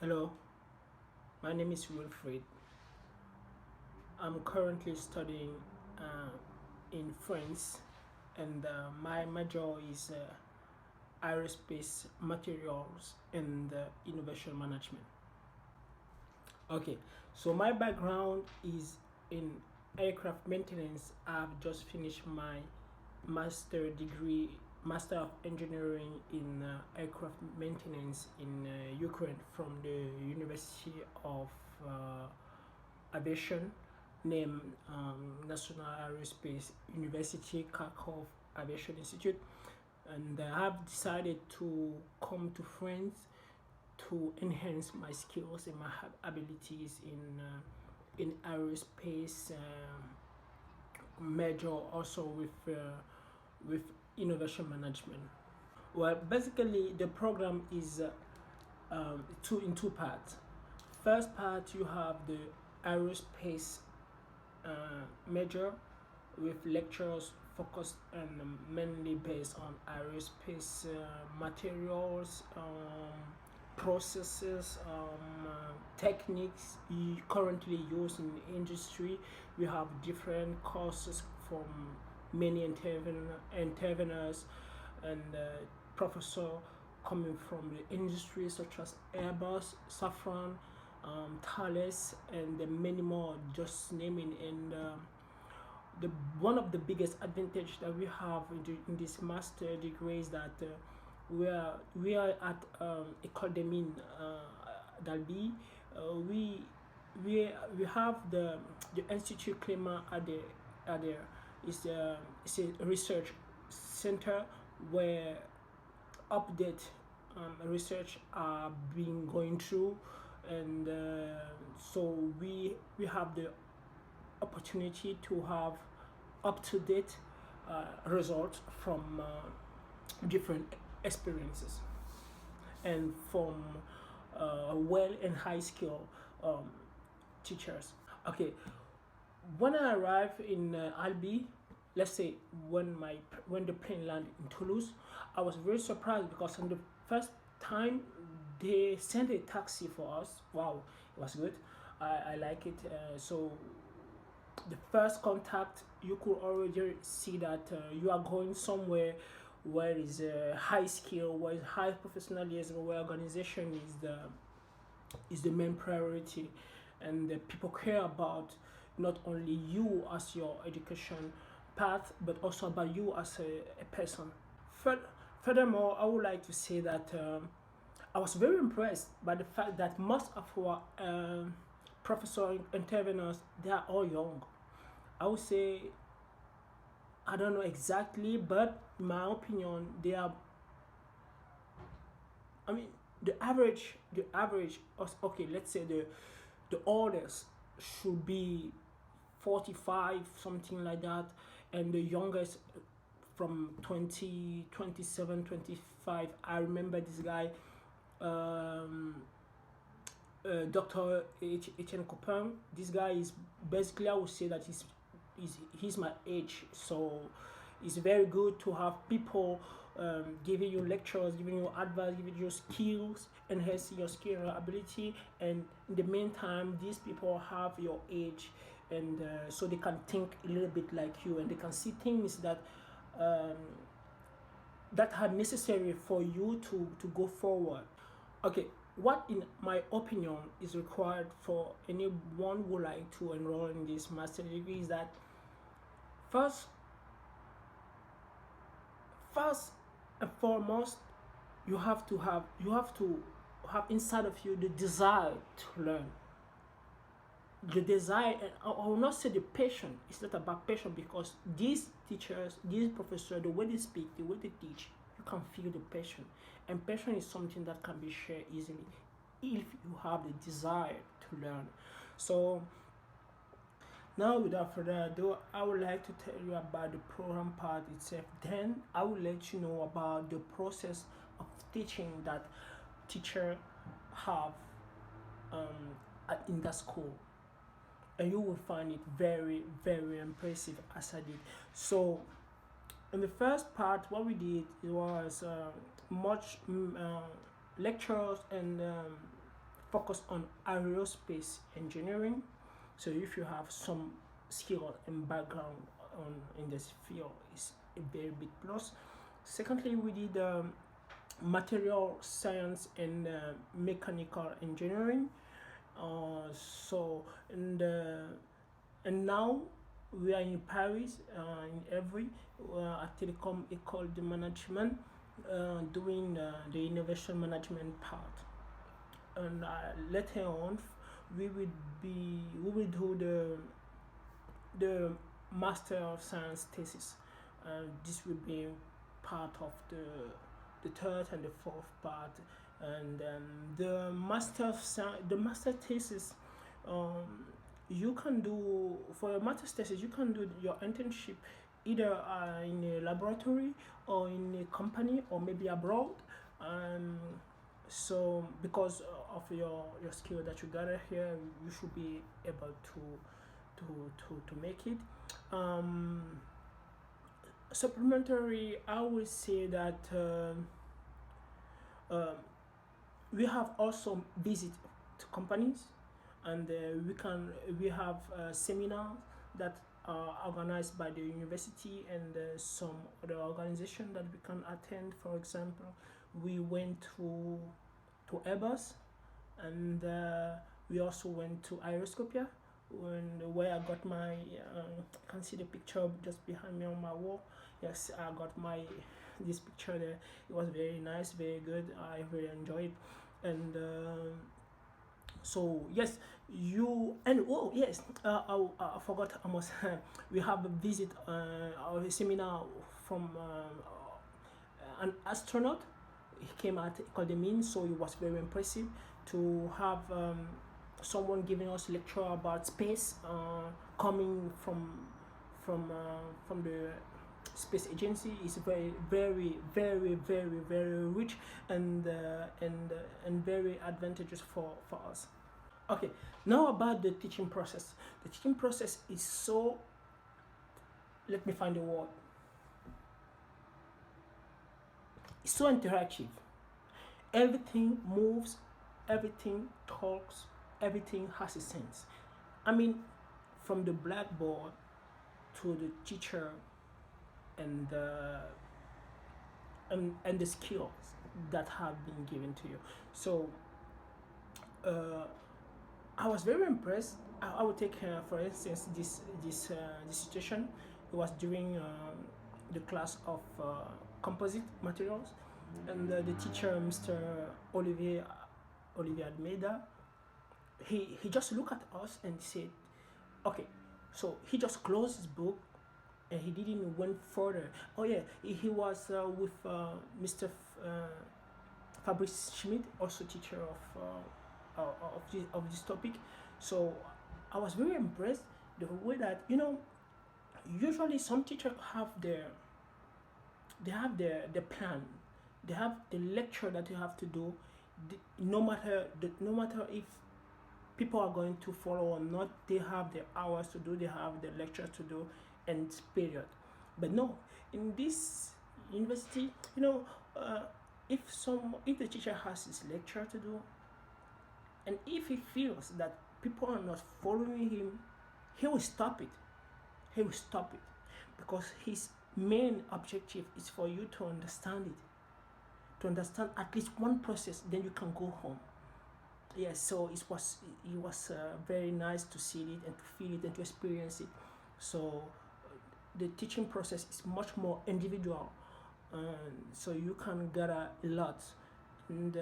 Hello, my name is Wilfred. I'm currently studying uh, in France, and my major is aerospace materials and innovation management. Okay, so my background is in aircraft maintenance. I've just finished my master degree, master of engineering in aircraft maintenance in Ukraine from the University of Aviation, named National Aerospace University Kharkov Aviation Institute, and I have decided to come to France to enhance my skills and my abilities in aerospace, major also with innovation management. Well, basically the program is two parts. First part, you have the aerospace major with lectures focused and mainly based on aerospace materials, processes, techniques currently used in the industry. We have different courses from many interveners and professor coming from the industry such as Airbus, Safran, Thales, and many more, just naming. And the one of the biggest advantage that we have in this master degree is that we are at École des Mines d'Albi. We have the Institut Clément Ader. It's a research center where update research are being going through, and so we have the opportunity to have up to date results from different experiences and from well and high skill teachers. Okay, when I arrived in Albi, let's say when the plane landed in Toulouse, I was very surprised because on the first time they sent a taxi for us. Wow, it was good. I like it. So the first contact, you could already see that you are going somewhere where is high skill, where is high professionalism, where organization is the main priority, and people care about not only you as your education path, but also about you as a person. Furthermore, I would like to say that I was very impressed by the fact that most of our professor interveners, they are all young. I would say, I don't know exactly, but in my opinion, they are. I mean, the average. Okay, let's say the oldest should be 45, something like that, and the youngest from 20, 27, 25. I remember this guy, um, Dr. Etienne Copin. This guy is basically, I would say that he's my age, so it's very good to have people giving you lectures, giving you advice, giving you skills, enhancing your skill and ability. And in the meantime, these people have your age, and so they can think a little bit like you, and they can see things um, that are necessary for you to go forward. Okay, what in my opinion is required for anyone who like to enroll in this master degree is that first first and foremost, you have to have inside of you the desire to learn. The desire, and I will not say the passion. It's not about passion, because these teachers, these professors, the way they speak, the way they teach, you can feel the passion. And passion is something that can be shared easily if you have the desire to learn. So now, without further ado, I would like to tell you about the program part itself. Then I will let you know about the process of teaching that teacher have in that school, and you will find it very, very impressive as I did. So in the first part, what we did, it was much lectures and focus on aerospace engineering. So if you have some skill and background in this field, it's a very big plus. Secondly, we did material science and mechanical engineering. So and now we are in Paris, in Evry, at Telecom École de Management, doing the innovation management part. And later on, we will do the Master of Science thesis. This will be part of the third and the fourth part. And the master thesis, you can do for your master's thesis. You can do your internship either in a laboratory or in a company or maybe abroad. So because of your skill that you gather here, you should be able to make it. Supplementary, I would say that we have also visit to companies, and we have seminars that are organized by the university and some other organization that we can attend. For example, we went to Airbus, and we also went to Aeroscopia, where I got my you can see the picture just behind me on my wall. Yes, I got this picture there. It was very nice, very good. I really enjoyed it. And so yes, oh yes, I forgot almost. We have a visit or a seminar from an astronaut. He came at École des Mines, so it was very impressive to have someone giving us lecture about space, coming from the space agency. Is very rich and very advantageous for us. Okay, now about the teaching process. The teaching process is so, let me find the word, it's so interactive. Everything moves, everything talks, everything has a sense. I mean, from the blackboard to the teacher and the skills that have been given to you. So I was very impressed. I would take for instance this situation. It was during the class of composite materials, and the teacher, Mr. Olivier Almeida, he just looked at us and said, okay, so he just closed his book and he didn't went further. Oh yeah, he was with Mr. Fabrice Schmidt, also teacher of this topic. So I was very impressed the way that, usually some teachers have their plan. They have the lecture that you have to do. No matter if people are going to follow or not, they have their hours to do. They have the lectures to do, and period. But no, in this university, if the teacher has his lecture to do, and if he feels that people are not following him, he will stop it. Because his main objective is for you to understand it, to understand at least one process, then you can go home. Yes, so it was very nice to see it and to feel it and to experience it. So the teaching process is much more individual, so you can gather a lot. And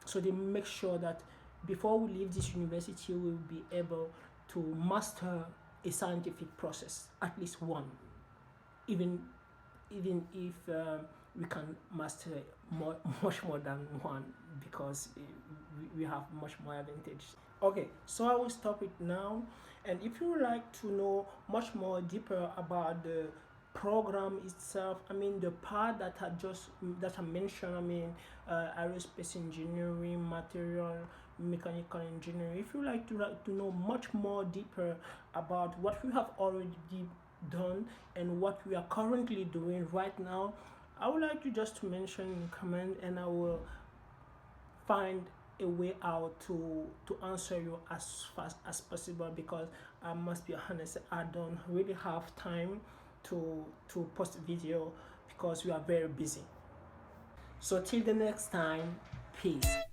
so they make sure that before we leave this university, we will be able to master a scientific process, at least one, even if we can master much more than one, because we have much more advantage. Okay, so I will stop it now, and if you would like to know much more deeper about the program itself, the part that I mentioned, aerospace engineering, material mechanical engineering, if you like to know much more deeper about what we have already done and what we are currently doing right now, I would like you just to mention in comment, and I will find a way out to answer you as fast as possible, because I must be honest, I don't really have time to post video because we are very busy. So till the next time, peace.